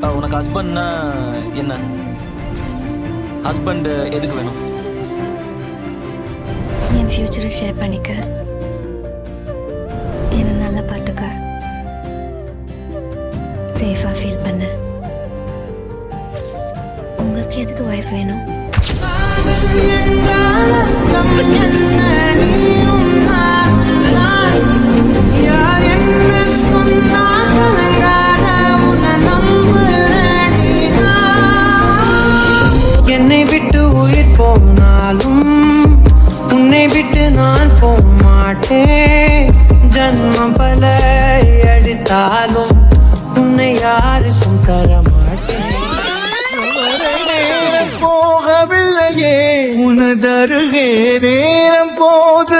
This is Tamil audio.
உனக்கு ஹஸ்பண்ட்னா என்ன? ஹஸ்பண்ட் எதுக்கு வேணும்? என் ஃபியூச்சரை ஷேர் பண்ணிக்க, என்ன நல்லா பார்த்துக்க, சேஃபா ஃபீல் பண்ண. உங்களுக்கு எதுக்கு வைஃப் வேணும்? என்னை விட்டு உயிர் போனாலும் உன்னை விட்டு நான் போக மாட்டேன். ஜன்மம் பல அடித்தாலும் உன்னை யாருக்கும் தர மாட்டேன். போகவில்லையே உனதருகே நேரம் போது